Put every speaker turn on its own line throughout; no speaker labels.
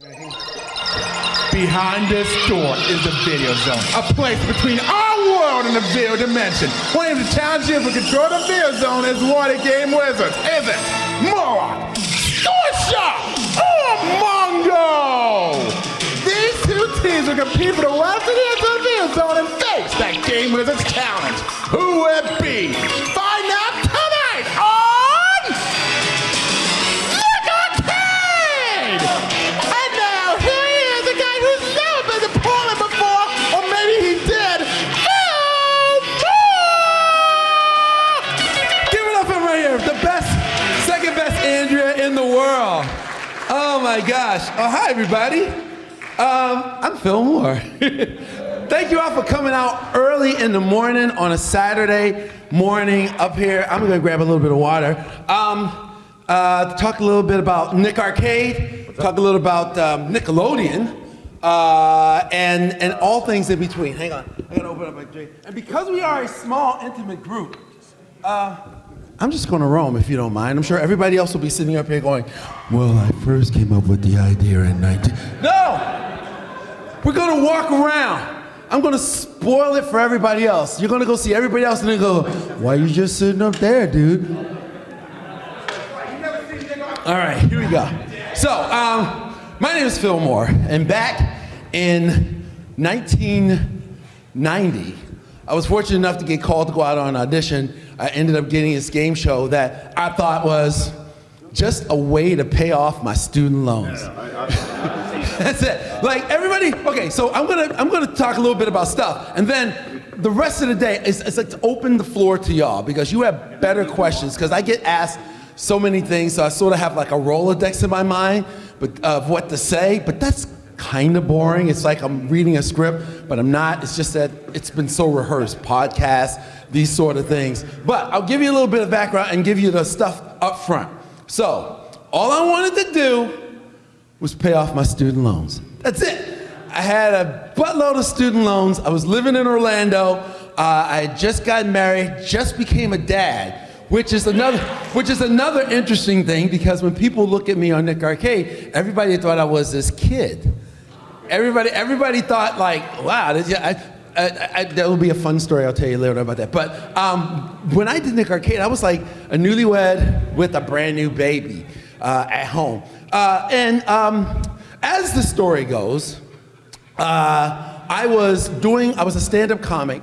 Behind this door is the video zone, a place between our world and the video dimension. One of the challenges for control the video zone is Water Game Wizards, isn't Moa, Scotia, or Mongo. These two teams will compete for the western end of the video zone and face that Game Wizards challenge. Who will it be? Find out tonight on Nickelodeon! And now, here he is, a guy who's never been to Portland before, or maybe he did.
Give it up for him right here, the best, second best Andrea in the world. Oh my gosh. Oh, hi everybody. I'm Phil Moore. Thank you all for coming out early in the morning on a Saturday morning up here. I'm gonna grab a little bit of water. Talk a little bit about Nick Arcade, talk a little about Nickelodeon, and all things in between. Hang on, I gotta open up my drink. And because we are a small, intimate group, I'm just gonna roam if you don't mind. I'm sure everybody else will be sitting up here going, well, I first came up with the idea in 19... No! We're gonna walk around. I'm gonna spoil it for everybody else. You're gonna go see everybody else and then go, why are you just sitting up there, dude? All right, here we go. So, my name is Phil Moore, and back in 1990, I was fortunate enough to get called to go out on an audition. I ended up getting this game show that I thought was just a way to pay off my student loans. That's it. Like everybody, okay, so I'm gonna talk a little bit about stuff, and then the rest of the day is like to open the floor to y'all because you have better questions, because I get asked so many things, so I sort of have like a Rolodex in my mind of what to say, but that's kind of boring. It's like I'm reading a script, but I'm not. It's just that it's been so rehearsed, podcasts, these sort of things. But I'll give you a little bit of background and give you the stuff up front. So, all I wanted to do was pay off my student loans. That's it. I had a buttload of student loans. I was living in Orlando. I had just gotten married, just became a dad, which is another interesting thing, because when people look at me on Nick Arcade, everybody thought I was this kid. Everybody thought like, wow, there will be a fun story I'll tell you later about that. But when I did Nick Arcade, I was like a newlywed with a brand new baby at home. As the story goes, I was a stand-up comic.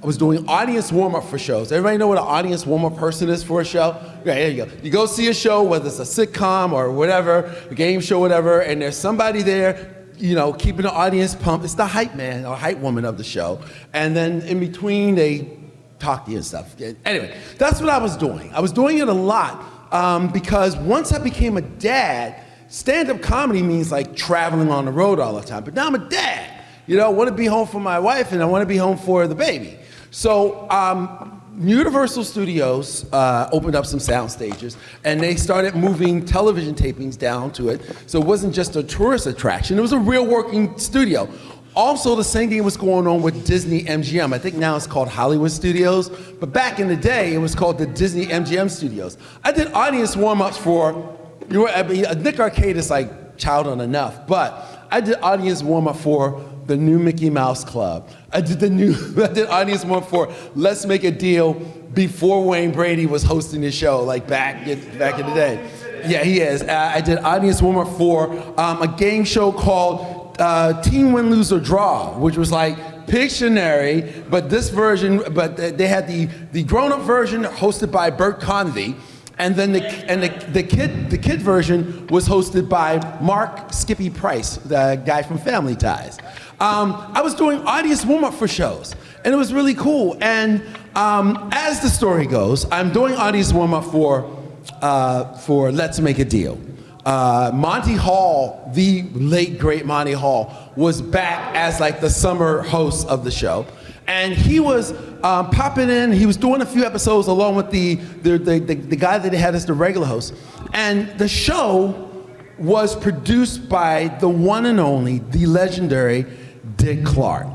I was doing audience warm-up for shows. Everybody know what an audience warm-up person is for a show? Yeah, there you go. You go see a show, whether it's a sitcom or whatever, a game show, whatever, and there's somebody there, you know, keeping the audience pumped. It's the hype man or hype woman of the show. And then in between, they talk to you and stuff. Anyway, that's what I was doing. I was doing it a lot because once I became a dad, stand-up comedy means like traveling on the road all the time. But now I'm a dad. You know, I want to be home for my wife and I want to be home for the baby. So Universal Studios opened up some sound stages, and they started moving television tapings down to it. So it wasn't just a tourist attraction, it was a real working studio. Also, the same thing was going on with Disney MGM. I think now it's called Hollywood Studios, but back in the day, it was called the Disney MGM Studios. I did audience warm-ups for, Nick Arcade is like childhood enough, but I did audience warm-up for the new Mickey Mouse Club. I did audience warm-up for Let's Make a Deal before Wayne Brady was hosting the show, like back in the day. Yeah, he is. I did audience warm-up for a game show called Team Win, Lose, or Draw, which was like Pictionary, but they had the grown-up version hosted by Bert Convy, and then the kid version was hosted by Mark Skippy Price, the guy from Family Ties. I was doing audience warm-up for shows, and it was really cool. And as the story goes, I'm doing audience warm-up for Let's Make a Deal. Monty Hall, the late great Monty Hall, was back as like the summer host of the show. And he was popping in, he was doing a few episodes along with the guy that they had as the regular host. And the show was produced by the one and only, the legendary Dick Clark.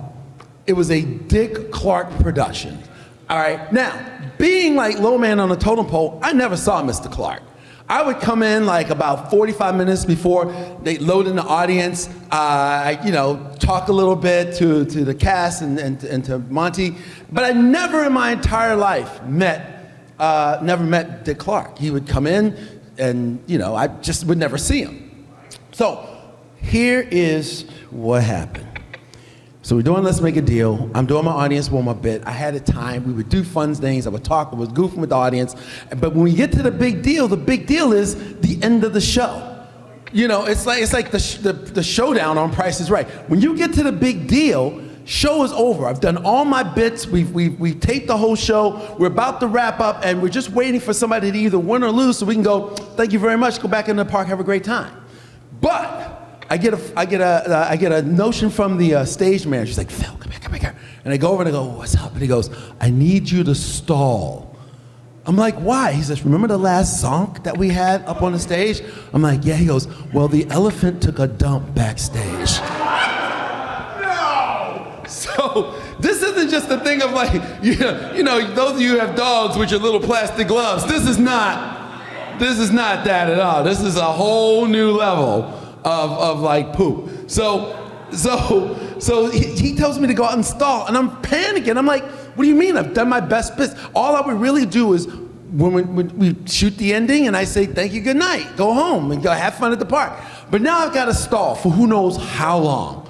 It was a Dick Clark production. All right, now, being like low man on the totem pole, I never saw Mr. Clark. I would come in like about 45 minutes before they load in the audience. Talk a little bit to the cast and to Monty. But I never in my entire life never met Dick Clark. He would come in and, I just would never see him. So here is what happened. So we're doing Let's Make a Deal. I'm doing my audience warm-up bit. I had a time. We would do fun things. I would talk. I was goofing with the audience. But when we get to the big deal is the end of the show. It's like the showdown on Price is Right. When you get to the big deal, show is over. I've done all my bits. We've taped the whole show. We're about to wrap up, and we're just waiting for somebody to either win or lose so we can go, thank you very much, go back in the park, have a great time. But I get a notion from the stage manager. She's like, Phil, come here. And I go over and I go, what's up? And he goes, I need you to stall. I'm like, why? He says, remember the last zonk that we had up on the stage? I'm like, yeah. He goes, well, the elephant took a dump backstage. No! So this isn't just a thing of like, those of you who have dogs with your little plastic gloves. This is not that at all. This is a whole new level of like poop. So he tells me to go out and stall, and I'm panicking. I'm like, what do you mean? I've done my best bits. All I would really do is when we shoot the ending and I say, thank you, good night, go home and go have fun at the park. But now I've got to stall for who knows how long.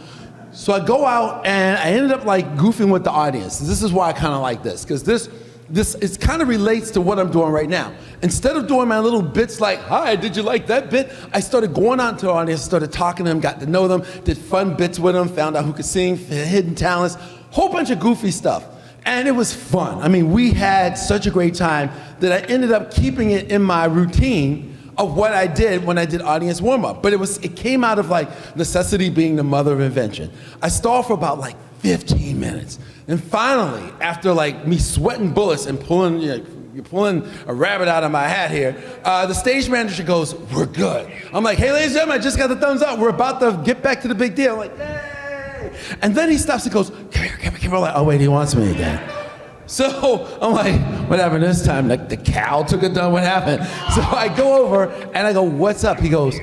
So I go out and I ended up like goofing with the audience. This is why I kind of like this, because this it kind of relates to what I'm doing right now. Instead of doing my little bits like, hi, did you like that bit? I started going out to the audience, started talking to them, got to know them, did fun bits with them, found out who could sing, hidden talents, whole bunch of goofy stuff. And it was fun. I mean, we had such a great time that I ended up keeping it in my routine of what I did when I did audience warm-up. But it came out of like necessity being the mother of invention. I stalled for about like 15 minutes. And finally, after like me sweating bullets and pulling, you're pulling a rabbit out of my hat here, the stage manager goes, we're good. I'm like, hey, ladies and gentlemen, I just got the thumbs up. We're about to get back to the big deal. I'm like, yay. And then he stops and goes, come here. I'm like, oh wait, he wants me again. So I'm like, what happened this time? Like the cow took a dump, what happened? So I go over and I go, what's up? He goes,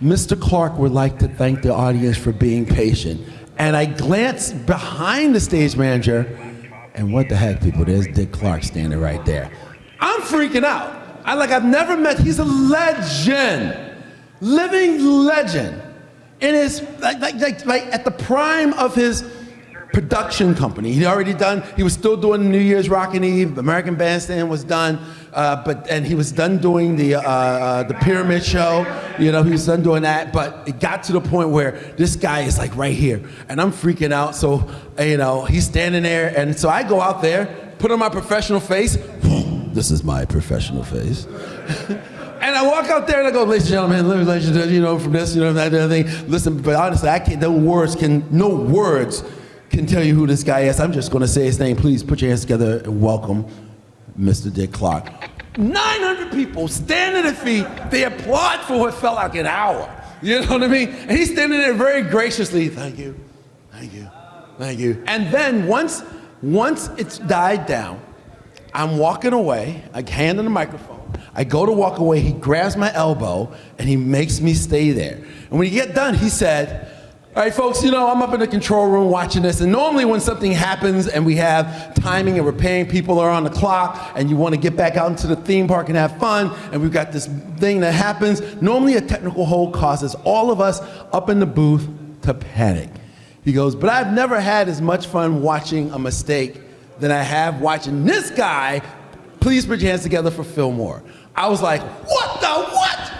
Mr. Clark would like to thank the audience for being patient. And I glance behind the stage manager, and what the heck, people, there's Dick Clark standing right there. I'm freaking out. I've never met, he's a legend, living legend. In his, like at the prime of his production company. He was still doing New Year's Rockin' Eve, American Bandstand was done, and he was done doing the Pyramid Show, he was done doing that, but it got to the point where this guy is like right here, and I'm freaking out, so, he's standing there, and so I go out there, put on my professional face, this is my professional face, and I walk out there and I go, ladies and gentlemen, from this, that, other thing, listen, but honestly, no words can tell you who this guy is. I'm just going to say his name. Please put your hands together and welcome Mr. Dick Clark. 900 people stand at his feet. They applaud for what felt like an hour. You know what I mean? And he's standing there very graciously. Thank you. And then once it's died down, I'm walking away. I hand him the microphone. I go to walk away. He grabs my elbow and he makes me stay there. And when he get done, he said, all right, folks, I'm up in the control room watching this, and normally when something happens and we have timing and we're paying people are on the clock and you want to get back out into the theme park and have fun, and we've got this thing that happens, normally a technical hold causes all of us up in the booth to panic. He goes, but I've never had as much fun watching a mistake than I have watching this guy. Please put your hands together for Phil Moore. I was like, what the what?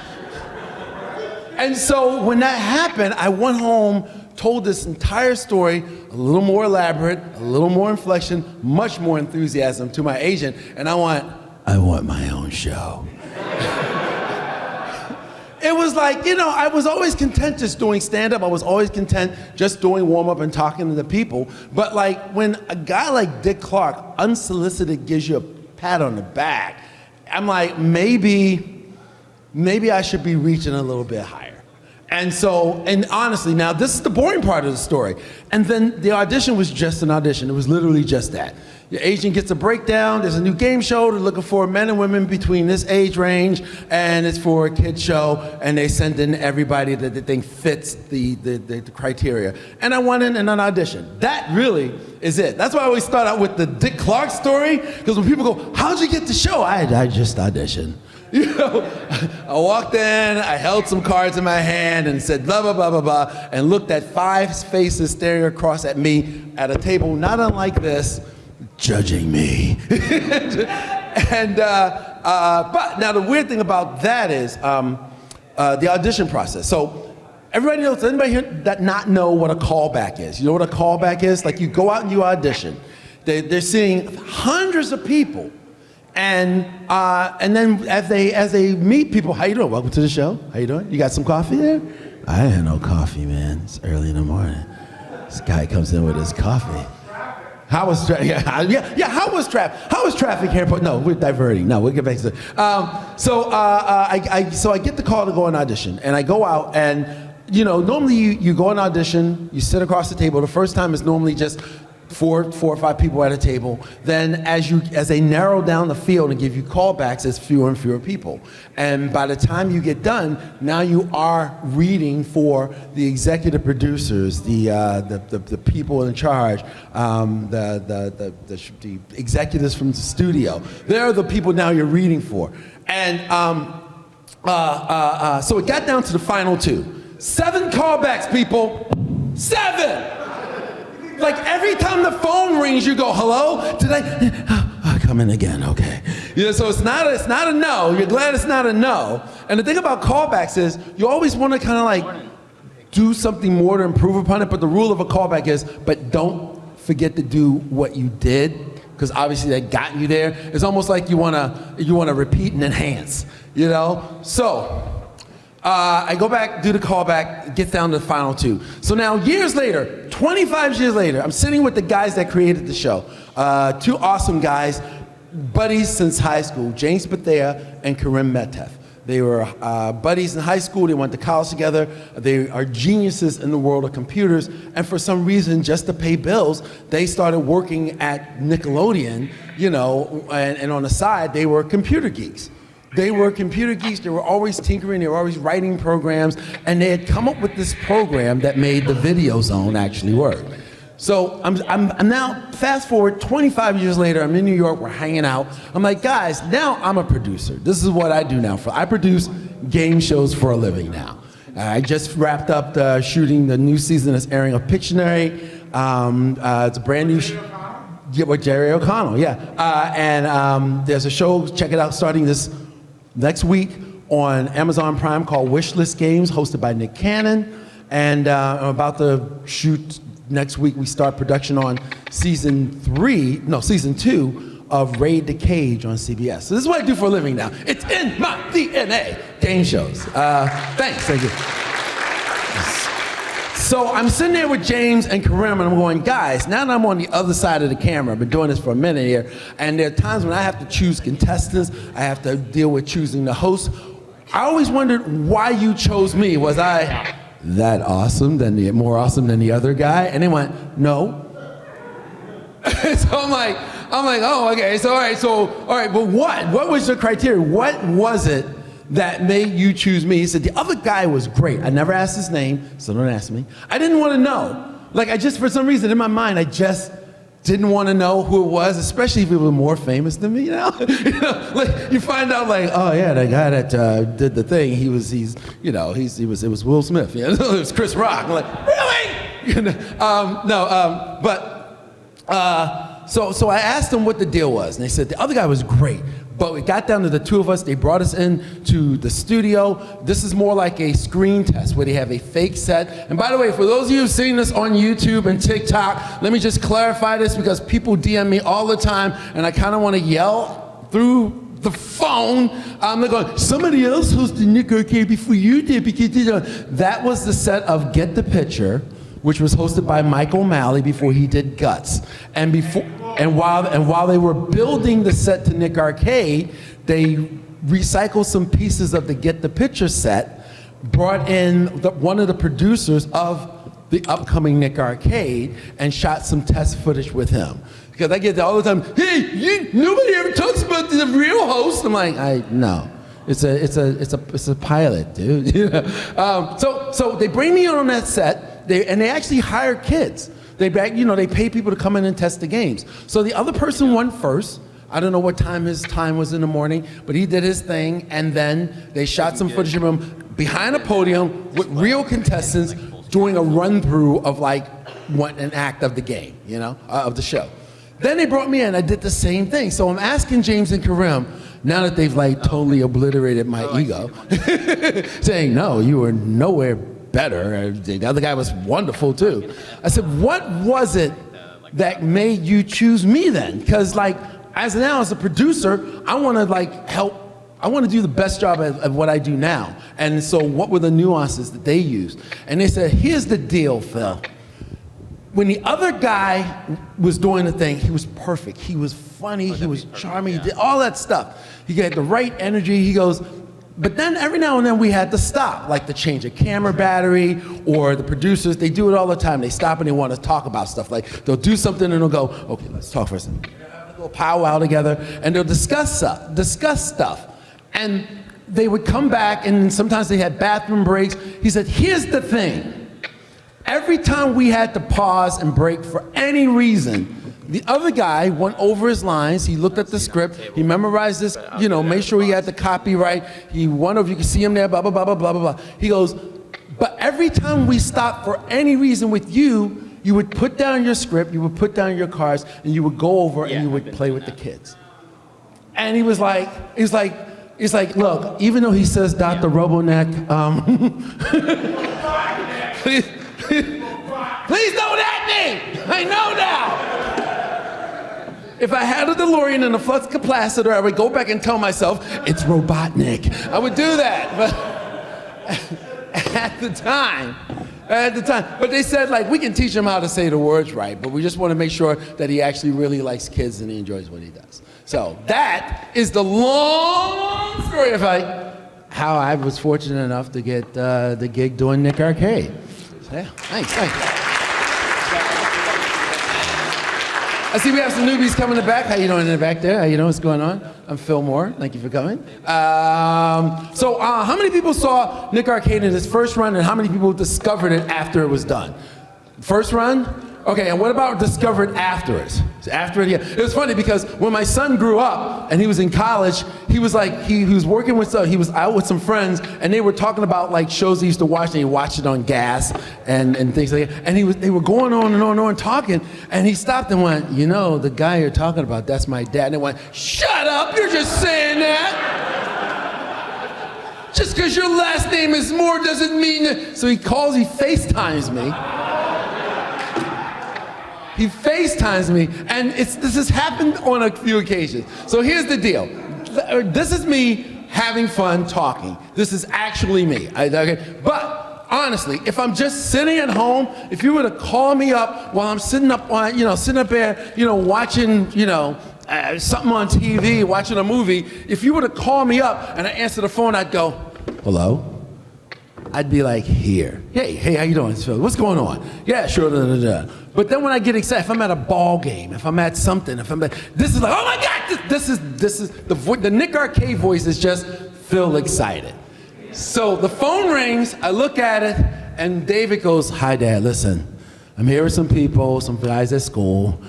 And so when that happened, I went home, told this entire story, a little more elaborate, a little more inflection, much more enthusiasm to my agent, and I want my own show. It was like, I was always content just doing stand-up. I was always content just doing warm-up and talking to the people. But like when a guy like Dick Clark unsolicited gives you a pat on the back, I'm like, maybe I should be reaching a little bit higher. And honestly, now this is the boring part of the story. And then the audition was just an audition. It was literally just that. Your agent gets a breakdown. There's a new game show. They're looking for men and women between this age range, and it's for a kid show. And they send in everybody that they think fits the criteria. And I went in and an audition. That really is it. That's why I always start out with the Dick Clark story, because when people go, "How'd you get the show?" I just auditioned. You know, I walked in, I held some cards in my hand and said blah, blah, blah, blah, blah, and looked at 5 faces staring across at me at a table not unlike this, judging me. But now the weird thing about that is the audition process. So everybody knows, anybody here that not know what a callback is? You know what a callback is? Like you go out and you audition. They're seeing hundreds of people. And then as they meet people, how you doing? Welcome to the show. How you doing? You got some coffee there? I ain't had no coffee, man. It's early in the morning. This guy comes in with his coffee. How was traffic? Yeah. How was traffic? How was traffic here? No, we're diverting. No, we'll get back to it. So I get the call to go on audition, and I go out, and you know, normally you go on audition, you sit across the table. The first time is normally just four or five people at a table. Then as they narrow down the field and give you callbacks, it's fewer and fewer people. And by the time you get done, now you are reading for the executive producers, the people in charge, the executives from the studio. They're the people now you're reading for. And so it got down to the final 2. 7 callbacks, people. 7! Like every time the phone rings, you go, "Hello? Did I come in again? Okay." You know, so it's not a no. You're glad it's not a no. And the thing about callbacks is you always want to kind of like do something more to improve upon it. But the rule of a callback is, but don't forget to do what you did, because obviously that got you there. It's almost like you wanna repeat and enhance. You know, so. I go back, do the callback, get down to the final 2. So now years later, 25 years later, I'm sitting with the guys that created the show. 2 awesome guys, buddies since high school, James Bethea and Karim Metef. They were buddies in high school, they went to college together, they are geniuses in the world of computers, and for some reason, just to pay bills, they started working at Nickelodeon, you know, and on the side, they were computer geeks. They were computer geeks, they were always tinkering, they were always writing programs, and they had come up with this program that made the Video Zone actually work. So I'm now, fast forward 25 years later, I'm in New York, we're hanging out. I'm like, guys, now I'm a producer. This is what I do now. I produce game shows for a living now. I just wrapped up shooting the new season that's airing of Pictionary. It's a brand new yeah, with Jerry O'Connell, yeah. And there's a show, check it out, starting this next week on Amazon Prime called Wishlist Games, hosted by Nick Cannon. And I'm about to shoot next week. We start production on season 2 of Raid the Cage on CBS. So this is what I do for a living now. It's in my DNA, game shows. Thank you. So I'm sitting there with James and Karim, and I'm going, guys, now that I'm on the other side of the camera, I've been doing this for a minute here, and there are times when I have to choose contestants, I have to deal with choosing the host. I always wondered why you chose me. Was I that awesome, more awesome than the other guy? And they went, no. So I'm like, oh, okay, so all right, but what was your criteria? What was it that made you choose me? He said, the other guy was great. I never asked his name, so don't ask me. I didn't want to know. Like, for some reason, in my mind, I just didn't want to know who it was, especially if he was more famous than me, you know? Like, you find out, like, oh yeah, the guy that did the thing, it was Will Smith, you know? It was Chris Rock. I'm like, really? So I asked them what the deal was, and they said, the other guy was great. But we got down to the 2 of us. They brought us in to the studio. This is more like a screen test where they have a fake set. And by the way, for those of you who've seen this on YouTube and TikTok, let me just clarify this because people DM me all the time, and I kind of want to yell through the phone. They're going, somebody else hosted Nick Arcade before you did, because that was the set of Get the Picture, which was hosted by Mike O'Malley before he did Guts. And while they were building the set to Nick Arcade, they recycled some pieces of the Get the Picture set, brought in one of the producers of the upcoming Nick Arcade, and shot some test footage with him. Because I get that all the time. Hey, nobody ever talks about the real host. I'm like, no. It's a pilot, dude. You know? So they bring me on that set, and they actually hire kids. They pay people to come in and test the games. So the other person won first. I don't know what time his time was in the morning, but he did his thing, and then they shot some footage of him behind a podium with real contestants doing a run-through of like an act of the game, you know, of the show. Then they brought me in, I did the same thing. So I'm asking James and Karim, now that they've like totally obliterated my ego, saying, no, you were nowhere better. The other guy was wonderful too. I said, what was it that made you choose me then? Because like, as a producer, I want to like help. I want to do the best job of what I do now. And so what were the nuances that they used? And they said, here's the deal, Phil. When the other guy was doing the thing, he was perfect. He was funny, he was charming, he did all that stuff. He had the right energy. He goes, but then every now and then we had to stop, like to change a camera battery, or the producers, they do it all the time. They stop and they want to talk about stuff. Like they'll do something and they'll go, okay, let's talk for a second. They'll powwow together and they'll discuss stuff. And they would come back, and sometimes they had bathroom breaks. He said, here's the thing. Every time we had to pause and break for any reason, the other guy went over his lines, he looked at the script, he memorized this, made sure he had the copyright, he wondered if you could see him there, blah, blah, blah, blah, blah, blah. He goes, but every time we stopped for any reason with you, you would put down your script, you would put down your cards, and you would go over and you would play with the kids. And he was like, look, even though he says Dr. Roboneck, please don't at me! I know now! If I had a DeLorean and a flux capacitor, I would go back and tell myself, it's Robotnik. I would do that, but at the time, but they said, like, we can teach him how to say the words right, but we just want to make sure that he actually really likes kids and he enjoys what he does. So that is the long story of how I was fortunate enough to get the gig doing Nick Arcade. So, yeah, thanks. I see we have some newbies coming in the back. How you doing in the back there? How you doing? What's going on? I'm Phil Moore. Thank you for coming. So how many people saw Nick Arcade in his first run, and how many people discovered it after it was done? First run? Okay, and what about discovered afterwards? After it, yeah. It was funny because when my son grew up and he was in college, he was like, he was working with, he was out with some friends, and they were talking about like shows he used to watch, and he watched it on Gas and things like that. And they were going on and on and on talking, and he stopped and went, the guy you're talking about, that's my dad. And they went, shut up, you're just saying that. Just because your last name is Moore doesn't mean that. So he FaceTimes me. He FaceTimes me, and this has happened on a few occasions. So here's the deal. This is me having fun talking. This is actually me. But honestly, if I'm just sitting at home, if you were to call me up while I'm sitting up there, watching, something on TV, watching a movie, if you were to call me up and I answer the phone, I'd go, hello? I'd be like, here. Hey, how you doing? What's going on? Yeah, sure, But then when I get excited, if I'm at a ball game, if I'm at something, this is like, oh my God, this is the Nick Arcade voice is just Phil excited. So the phone rings, I look at it, and David goes, hi Dad, listen, I'm here with some people, some guys at school.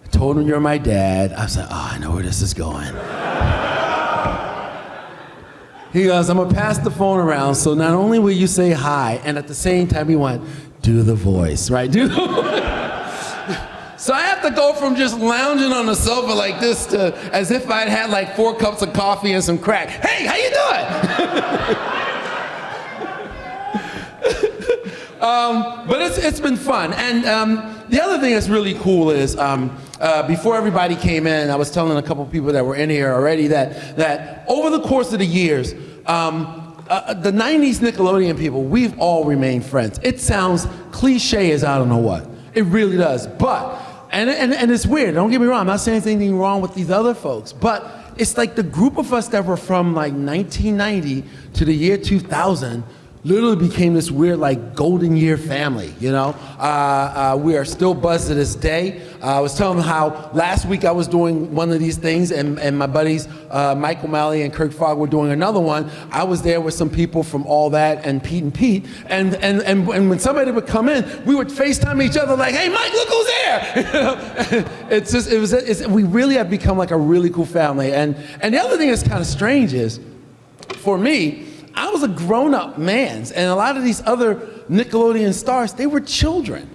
I told them you're my dad. I was like, oh, I know where this is going. He goes, I'm gonna pass the phone around, so not only will you say hi, and at the same time he went, do the voice, right? Do the voice. So I have to go from just lounging on the sofa like this to as if I'd had like 4 cups of coffee and some crack. Hey, how you doing? But it's been fun. And the other thing that's really cool is before everybody came in, I was telling a couple people that were in here already that over the course of the years, the 90s Nickelodeon people, we've all remained friends. It sounds cliche as I don't know what. It really does. But, and it's weird, don't get me wrong, I'm not saying there's anything wrong with these other folks, but it's like the group of us that were from like 1990 to the year 2000, literally became this weird like golden year family, you know? We are still buzzed to this day. I was telling them how last week I was doing one of these things and my buddies Mike O'Malley and Kirk Fogg were doing another one. I was there with some people from All That and Pete, and when somebody would come in, we would FaceTime each other like, hey Mike, look who's here! We really have become like a really cool family. And the other thing that's kind of strange is, for me, I was a grown-up man, and a lot of these other Nickelodeon stars, they were children.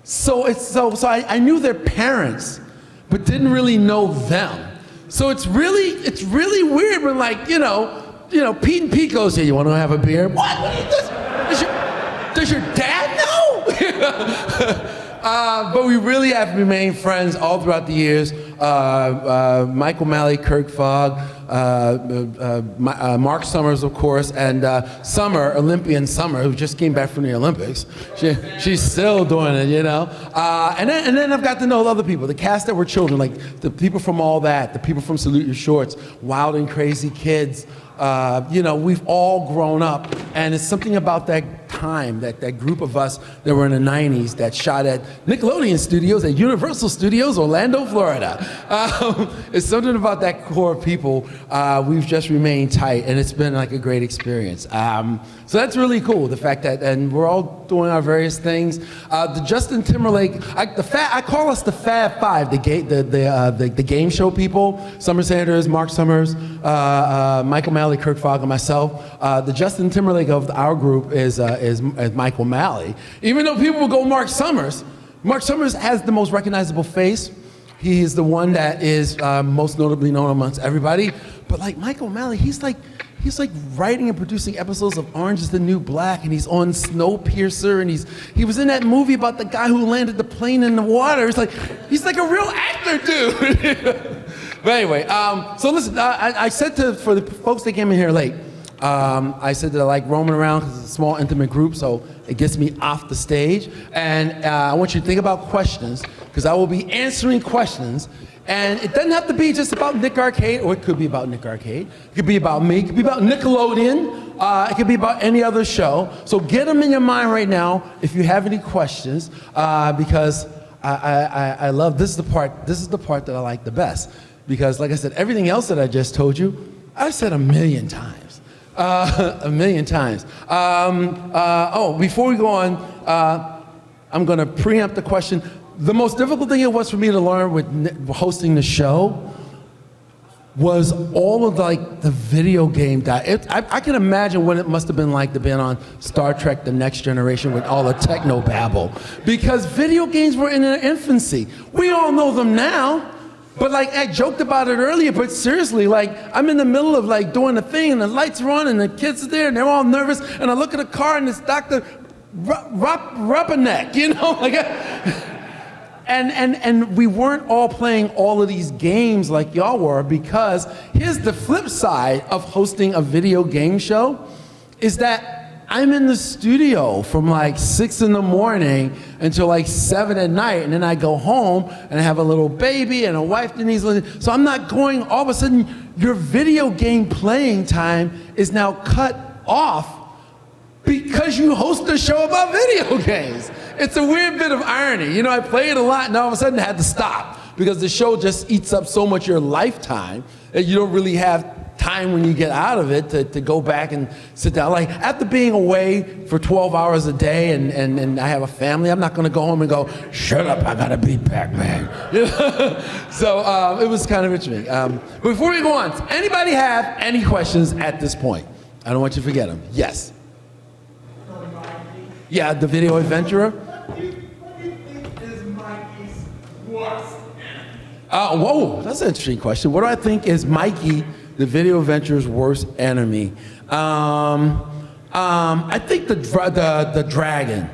So I knew their parents, but didn't really know them. So it's really weird when like, you know, Pete and Pete goes, hey, you want to have a beer? What? Does your dad know? But we really have remained friends all throughout the years. Mike O'Malley, Kirk Fogg, Mark Summers, of course, and Summer, Olympian Summer, who just came back from the Olympics. She's still doing it, you know. And then I've got to know other people, the cast that were children, like the people from All That, the people from Salute Your Shorts, Wild and Crazy Kids. You know, we've all grown up, and it's something about that time, that group of us that were in the 90s that shot at Nickelodeon Studios at Universal Studios, Orlando, Florida. It's something about that core of people. We've just remained tight, and it's been like a great experience. So that's really cool, the fact that, and we're all doing our various things. The Justin Timberlake, I call us the Fab Five, the game show people. Summer Sanders, Mark Summers, Mike O'Malley, Kirk Fogg, and myself. The Justin Timberlake of our group is Mike O'Malley. Even though people will go Mark Summers has the most recognizable face. He is the one that is most notably known amongst everybody. But like Mike O'Malley, he's like writing and producing episodes of Orange is the New Black, and he's on Snowpiercer, and he was in that movie about the guy who landed the plane in the water. It's like, he's like a real actor, dude. But anyway, so listen, I said for the folks that came in here late, I said that I like roaming around because it's a small, intimate group, so it gets me off the stage. And I want you to think about questions, because I will be answering questions. And it doesn't have to be just about Nick Arcade, or it could be about Nick Arcade. It could be about me. It could be about Nickelodeon. It could be about any other show. So get them in your mind right now if you have any questions, because I love, this is the part that I like the best. Because like I said, everything else that I just told you, I've said a million times. A million times. Before we go on, I'm going to preempt the question. The most difficult thing it was for me to learn with hosting the show was all of like the video game. I can imagine what it must have been like to be on Star Trek: The Next Generation with all the techno babble, because video games were in their infancy. We all know them now. But like, I joked about it earlier, but seriously, like, I'm in the middle of like doing a thing and the lights are on and the kids are there and they're all nervous, and I look at the car and it's Dr. Rubberneck, you know? Like, and we weren't all playing all of these games like y'all were, because here's the flip side of hosting a video game show, is that I'm in the studio from like 6 in the morning until like 7 at night, and then I go home and I have a little baby and a wife that needs living. So I'm not going, all of a sudden your video game playing time is now cut off because you host a show about video games. It's a weird bit of irony. You know, I play it a lot and all of a sudden I had to stop because the show just eats up so much of your lifetime that you don't really have time when you get out of it to go back and sit down. Like, after being away for 12 hours a day and I have a family, I'm not gonna go home and go, shut up, I gotta beat Pac-Man. You know? So it was kind of interesting. Before we go on, anybody have any questions at this point? I don't want you to forget them. Yes. Yeah, the video adventurer.
What do you think is Mikey's worst enemy?
Whoa, that's an interesting question. What do I think is Mikey, the video adventurer's worst enemy? I think the dragon.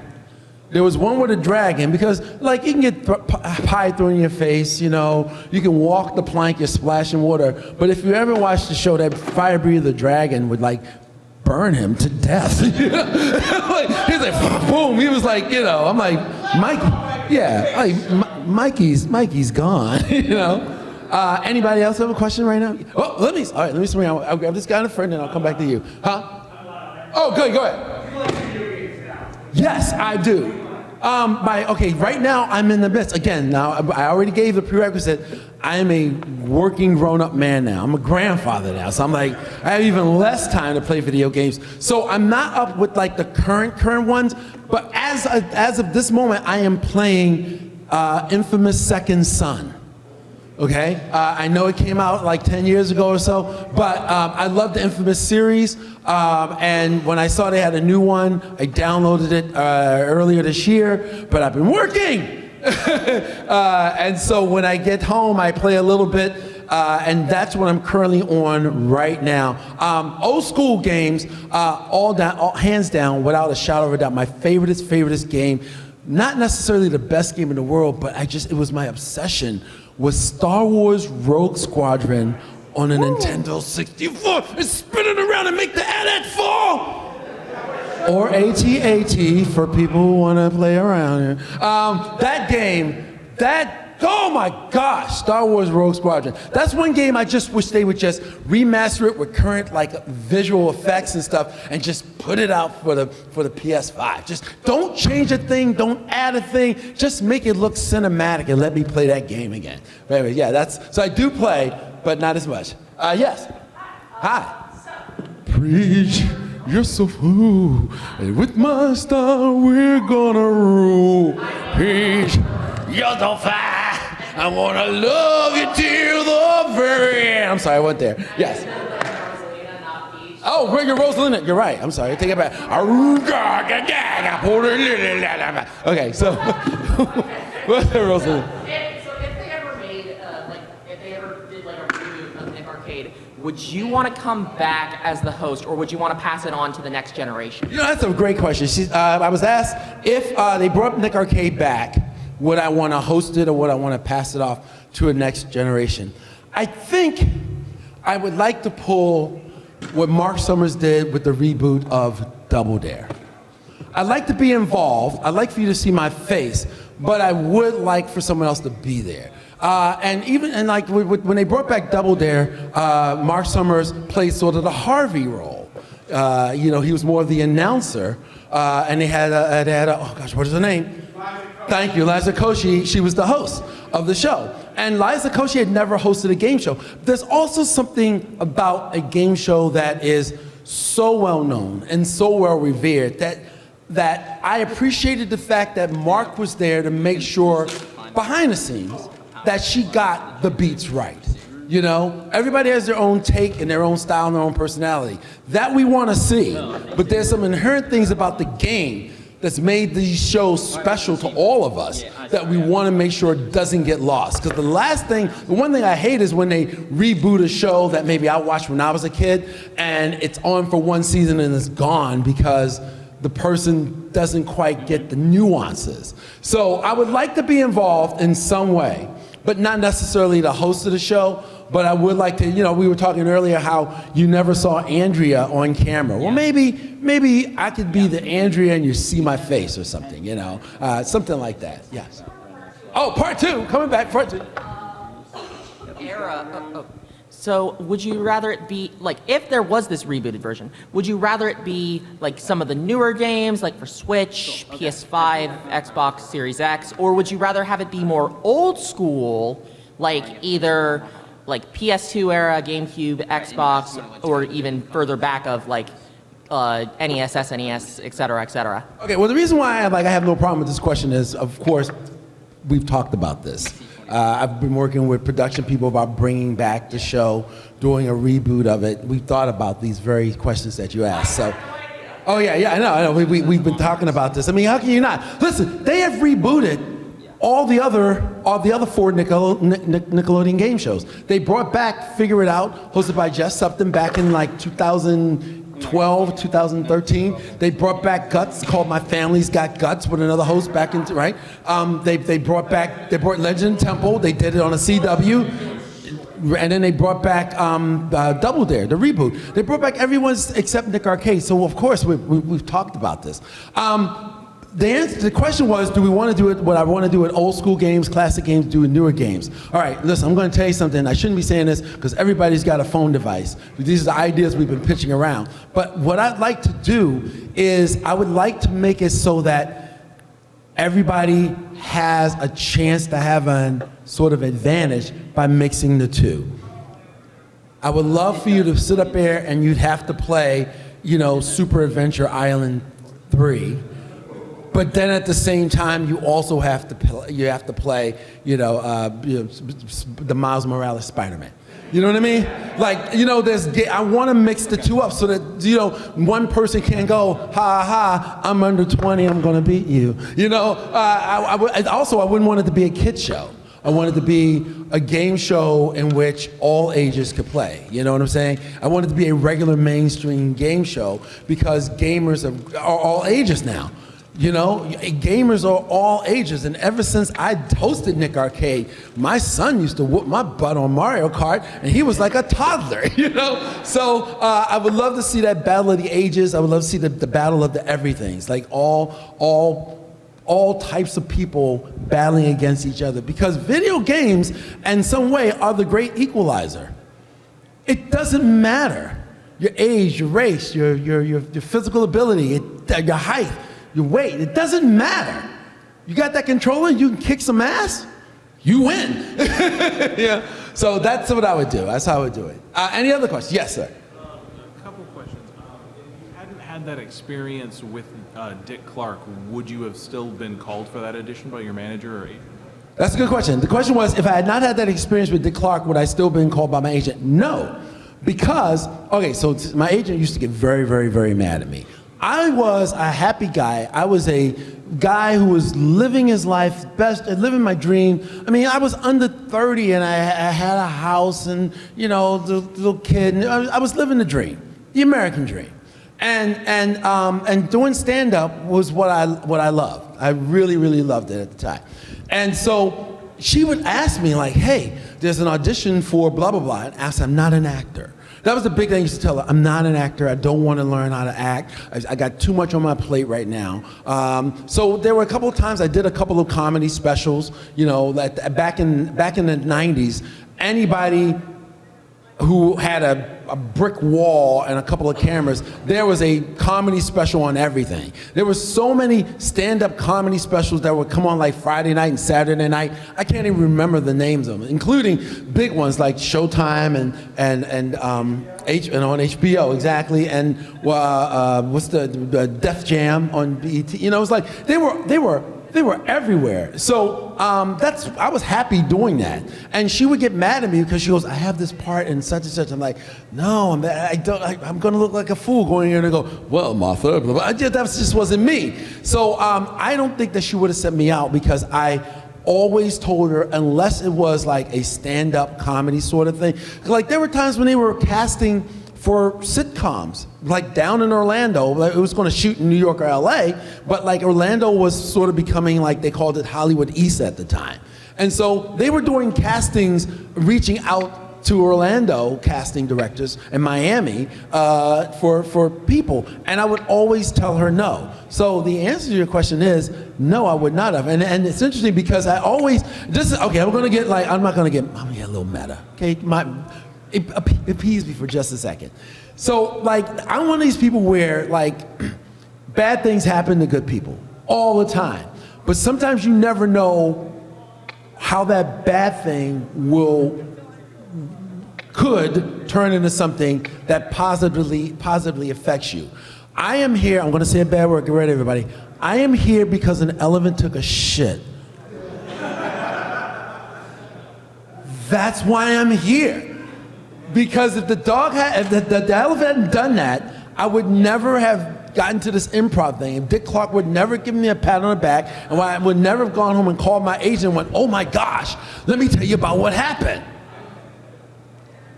There was one with a dragon, because like you can get pie thrown in your face, you know, you can walk the plank, you're splashing water. But if you ever watched the show, that fire breather dragon would like burn him to death. Like, he's like, boom. He was like, you know, I'm like, Mikey, yeah, like Mikey's gone, you know. Anybody else have a question right now? Oh, let me swing out. I'll grab this guy in the front and I'll come back to you. Huh? Oh, good, go ahead. Yes, I do. Right now I'm in the midst. Again, now I already gave the prerequisite. I am a working grown-up man now. I'm a grandfather now, so I'm like, I have even less time to play video games. So I'm not up with like the current ones, but as of this moment, I am playing Infamous Second Son. Okay, I know it came out like 10 years ago or so, but I love the Infamous series, and when I saw they had a new one, I downloaded it earlier this year, but I've been working! And so when I get home, I play a little bit, and that's what I'm currently on right now. Old school games, hands down, without a shadow of a doubt, my favoriteest game, not necessarily the best game in the world, but it was my obsession, was Star Wars Rogue Squadron on a Nintendo 64 and spin it around and make the AT-AT fall! Or AT-AT for people who want to play around here. That game, oh my gosh, Star Wars Rogue Squadron. That's one game I just wish they would just remaster it with current like visual effects and stuff and just put it out for the PS5. Just don't change a thing, don't add a thing, just make it look cinematic and let me play that game again. But anyway, yeah, so I do play, but not as much. Yes. Hi. Preach. You're so fool, and with my star we're gonna rule. Preach. You're so fine. I wanna love you till the very end. I'm sorry, I went there. Yes. Oh, bring your Rosalina. You're right. I'm sorry. Take it back. Okay, so what's the Rosalina?
So if they ever made, if they ever did like a reboot of Nick Arcade, would you want to come back as the host, or would you want to pass it on to the next generation?
You know, that's a great question. I was asked if they brought Nick Arcade back, would I want to host it or would I want to pass it off to a next generation? I think I would like to pull what Mark Summers did with the reboot of Double Dare. I'd like to be involved. I'd like for you to see my face, but I would like for someone else to be there. When they brought back Double Dare, Mark Summers played sort of the Harvey role. He was more of the announcer, and they had what is her name? Thank you, Liza Koshy. She was the host of the show. And Liza Koshy had never hosted a game show. There's also something about a game show that is so well known and so well revered that I appreciated the fact that Mark was there to make sure, behind the scenes, that she got the beats right. You know, everybody has their own take and their own style and their own personality. That we want to see, but there's some inherent things about the game that's made these shows special to all of us that we want to make sure it doesn't get lost. Because the one thing I hate is when they reboot a show that maybe I watched when I was a kid and it's on for one season and it's gone because the person doesn't quite get the nuances. So I would like to be involved in some way, but not necessarily the host of the show, but I would like to, we were talking earlier how you never saw Andrea on camera. Well, maybe I could be the Andrea and you see my face or something, something like that, yes. Oh, part two, coming back, part two.
So would you rather it be, like, if there was this rebooted version, would you rather it be like some of the newer games, like for Switch, PS5, Xbox Series X, or would you rather have it be more old school, like either like PS2 era, GameCube, Xbox, or even further back of like NES, SNES, et cetera, et cetera?
Okay, well the reason why I have no problem with this question is, of course, we've talked about this. I've been working with production people about bringing back the show, doing a reboot of it. We've thought about these very questions that you asked. So, oh yeah, I know. We've been talking about this. I mean, how can you not? Listen, they have rebooted all the other 4 Nickelodeon game shows. They brought back Figure It Out, hosted by Jeff Supton back in like 2012, 2013. They brought back Guts, called My Family's Got Guts, with another host back into, right? They brought Legend Temple, they did it on a CW. And then they brought back Double Dare, the reboot. They brought back everyone except Nick Arcade. So of course we've talked about this. The question was, do we want to do it, what I want to do with old school games, classic games, do with newer games? All right, listen, I'm going to tell you something. I shouldn't be saying this because everybody's got a phone device. These are the ideas we've been pitching around. But what I'd like to do is I would like to make it so that everybody has a chance to have a sort of advantage by mixing the two. I would love for you to sit up there and you'd have to play, Super Adventure Island 3. But then at the same time, you also have to play, the Miles Morales Spider-Man. You know what I mean? Like, I want to mix the two up so that, one person can go, ha, I'm under 20, I'm going to beat you. I wouldn't want it to be a kid show. I want it to be a game show in which all ages could play. You know what I'm saying? I want it to be a regular mainstream game show because gamers are all ages now. Gamers are all ages, and ever since I hosted Nick Arcade, my son used to whoop my butt on Mario Kart, and he was like a toddler, So I would love to see that battle of the ages. I would love to see the battle of the everythings, like all types of people battling against each other, because video games, in some way, are the great equalizer. It doesn't matter your age, your race, your physical ability, your height. Your weight, it doesn't matter. You got that controller, you can kick some ass, you win. Yeah. So that's what I would do. That's how I would do it. Any other questions? Yes, sir.
A couple questions. If you hadn't had that experience with Dick Clark, would you have still been called for that audition by your manager or agent?
That's a good question. The question was, if I had not had that experience with Dick Clark, would I still been called by my agent? No. Because, so my agent used to get very, very, very mad at me. I was a happy guy. I was a guy who was living his life best, living my dream. I mean, I was under 30 and I had a house and, the little kid. And I was living the dream, the American dream. And doing stand-up was what I loved. I really, really loved it at the time. And so she would ask me like, hey, there's an audition for blah, blah, blah. And I said, I'm not an actor. That was the big thing I used to tell her. I'm not an actor. I don't want to learn how to act. I got too much on my plate right now. So there were a couple of times I did a couple of comedy specials. Back in the 90s, anybody who had a brick wall and a couple of cameras, there was a comedy special on everything. There were so many stand-up comedy specials that would come on like Friday night and Saturday night. I can't even remember the names of them, including big ones like Showtime and on HBO, exactly, and what's the Def Jam on BET. It was like they were everywhere. So I was happy doing that. And she would get mad at me because she goes, I have this part in such and such. I'm like, no, I'm going to look like a fool going in and go, well, Martha, blah, blah. That just wasn't me. So I don't think that she would have sent me out because I always told her, unless it was like a stand-up comedy sort of thing. Like there were times when they were casting for sitcoms, like down in Orlando. It was going to shoot in New York or LA, but like Orlando was sort of becoming like, they called it Hollywood East at the time. And so they were doing castings, reaching out to Orlando casting directors in Miami for people. And I would always tell her no. So the answer to your question is, no, I would not have. And it's interesting because I'm going to get a little meta. Okay, appease me for just a second. So, like, I'm one of these people where, like, bad things happen to good people all the time. But sometimes you never know how that bad thing could turn into something that positively affects you. I am here, I'm going to say a bad word, get ready, everybody. I am here because an elephant took a shit. That's why I'm here. Because if the elephant hadn't done that, I would never have gotten to this improv thing. And Dick Clark would never give me a pat on the back, and I would never have gone home and called my agent and went, oh my gosh, let me tell you about what happened.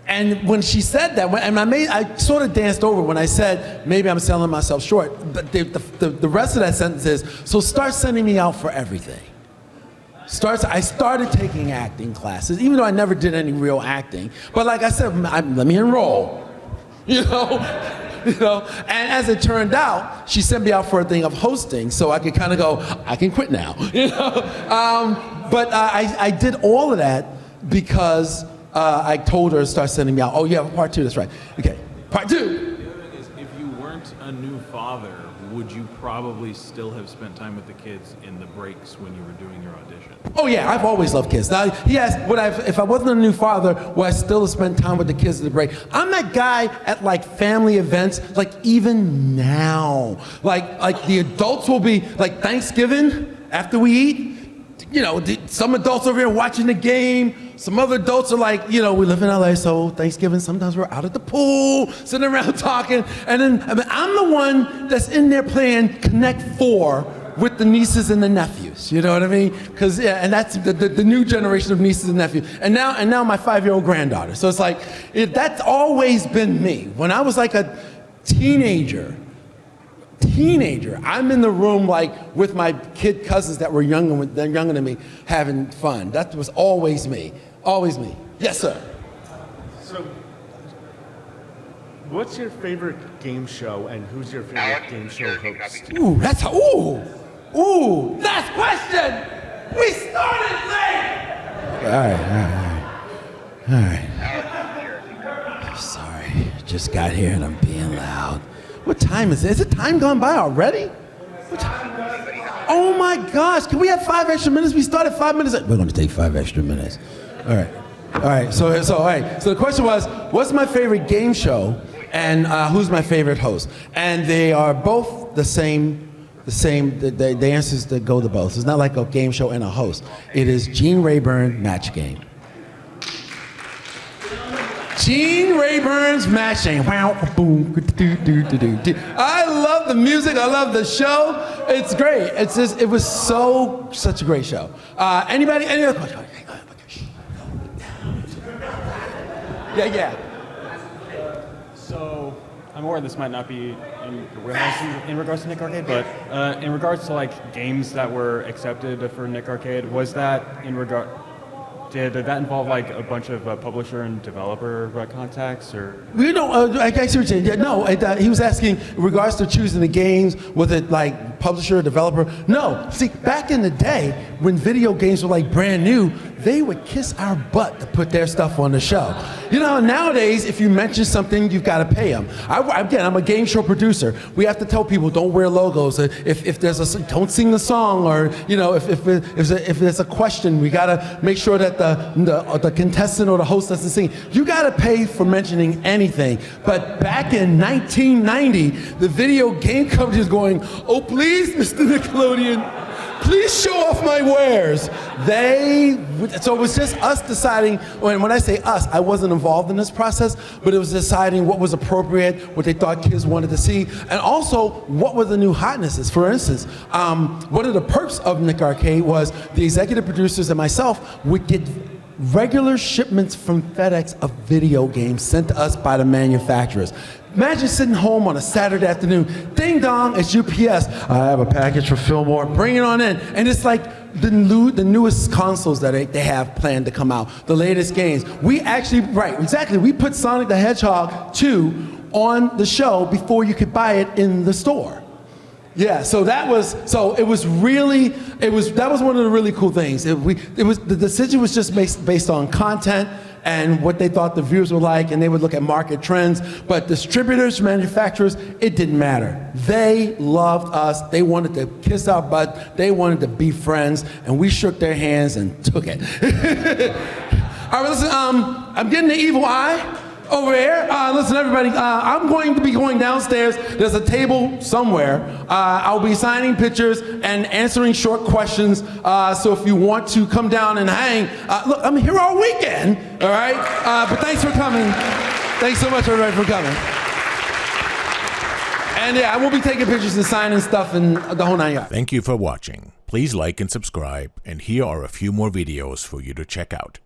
And when she said that, I sort of danced over when I said, maybe I'm selling myself short. But the rest of that sentence is, so start sending me out for everything. I started taking acting classes, even though I never did any real acting. But like I said, let me enroll, And as it turned out, she sent me out for a thing of hosting, so I could kind of go, I can quit now, But I did all of that because I told her to start sending me out. Oh, you have a part two, that's right. Okay, part two.
The other thing is, if you weren't a new father, father, would you probably still have spent time with the kids in the breaks when you were doing your audition?
Oh yeah, I've always loved kids. Now he asked, if I wasn't a new father, would I still have spent time with the kids at the break? I'm that guy at like family events, like even now. Like the adults will be like Thanksgiving after we eat. You know, some adults over here watching the game. Some other adults are like, you know, we live in LA, so Thanksgiving, sometimes we're out at the pool, sitting around talking. And then, I'm the one that's in there playing Connect 4 with the nieces and the nephews. You know what I mean? Because, yeah, and that's the new generation of nieces and nephews. And now my 5-year-old granddaughter. So it's like, that's always been me. When I was like a teenager, I'm in the room like with my kid cousins that were younger than me, having fun. That was always me. Always me. Yes, sir.
So, what's your favorite game show, and who's your favorite game show host?
Ooh, last question. We started late. All right. Sorry, just got here and I'm being loud. What time is it? Is the time gone by already? Oh my gosh, can we have 5 extra minutes? We started 5 minutes. We're going to take 5 extra minutes. All right. So the question was, what's my favorite game show and who's my favorite host? And they are both the same. The answers that go to both. It's not like a game show and a host. It is Gene Rayburn's Match Game. Gene Rayburn's Match Game. I love the music. I love the show. It's great. It was such a great show. Any other questions? Yeah.
So I'm aware this might not be in your wheelhouse in regards to Nick Arcade, but in regards to like games that were accepted for Nick Arcade, was that did that involve like a bunch of publisher and developer contacts, or?
You know, I see what you're saying. No, he was asking in regards to choosing the games, was it like publisher, developer? No. See, back in the day when video games were like brand new, they would kiss our butt to put their stuff on the show. You know, nowadays, if you mention something, you've got to pay them. I'm a game show producer. We have to tell people don't wear logos. If there's don't sing the song, or you know, if there's a question, we got to make sure that the contestant or the host doesn't sing. You got to pay for mentioning anything. But back in 1990, the video game company was going, oh please, Mr. Nickelodeon, please show off my wares. So it was just us deciding, when I say us, I wasn't involved in this process, but it was deciding what was appropriate, what they thought kids wanted to see, and also what were the new hotnesses. For instance, one of the perks of Nick Arcade was the executive producers and myself would get regular shipments from FedEx of video games sent to us by the manufacturers. Imagine sitting home on a Saturday afternoon, ding dong, it's UPS. I have a package for Fillmore, bring it on in. And it's like the newest consoles that they have planned to come out, the latest games. We put Sonic the Hedgehog 2 on the show before you could buy it in the store. Yeah, that was one of the really cool things. The decision was just based on content and what they thought the viewers were like, and they would look at market trends. But distributors, manufacturers, it didn't matter. They loved us. They wanted to kiss our butt. They wanted to be friends, and we shook their hands and took it. All right, listen, I'm getting the evil eye over here. Listen, everybody, I'm going to be going downstairs. There's a table somewhere. I'll be signing pictures and answering short questions. So if you want to come down and hang, look, I'm here all weekend, all right? But thanks for coming. Thanks so much, everybody, for coming. And yeah, I will be taking pictures and signing stuff and the whole 9 yards.
Thank you for watching. Please like and subscribe, and here are a few more videos for you to check out.